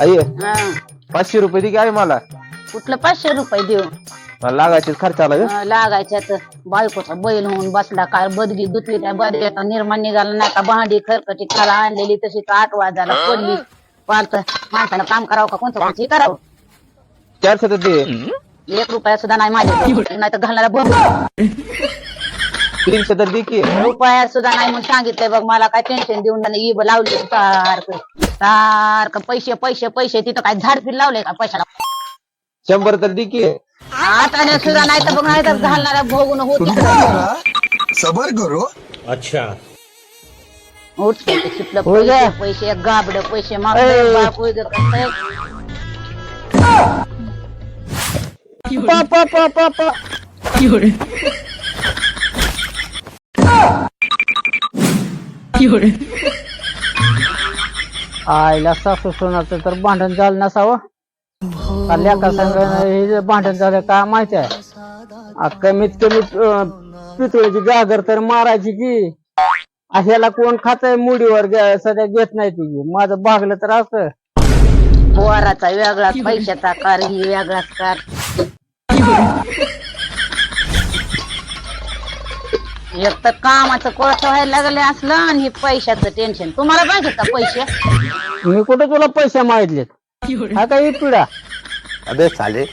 आई हा 500 रुपये दे की आई मला कुठलं 500 रुपये देऊ लागायचे खर्चाला ग लागायच्यात बायकोचा बैल होऊन बसला काय बदगी दुतली त्या बदग्याचा निर्माण निघाला नाही का भांडी खरकटी खाला आणलेली तशी 8 वाजायला पडली पालत माणसानं काम करावं का कोणतं कुठे करावं 400 तर दे 1 रुपया सुद्धा नाही माझ्या नाही तर घालणारा बघ 300 तर दे की रुपया सुद्धा नाही म्हणून सांगितलंय बघ मला काय टेन्शन देऊन इब लावली सारखं सारखं पैसे पैसे पैसे तिथं काय झाड फिर लावले का पैशाला 100 तर दे की आता सुद्धा नाही तर बघ नाही तर घालणारा भोगून होत सबर करो अच्छा उठते सुटलं होय पैसे गं. पैसे गाबड पैसे ऐ. मागतोय बाप होय गं कसं पा पा पा पा आईला सासू सोनाचं तर भांडण झालं नसावं लेका संग हे भांडण झालं का माहिती आहे कमीत कमीत पितळीची गागर तर मारायची की ह्याला कोण खातय मुडीवर सध्या घेत नाही ती माझं भागलं तर असं पोराचा वेगळा पैशाचा कार ही वेगळाच कार एक तर कामाचं कोर्स व्हायला लागले असलं आणि हे पैशाचं टेन्शन तुम्हाला पाहिजे का पैसे मी कुठे तुला पैसे मागितलेत हा काही पिढा अबे साले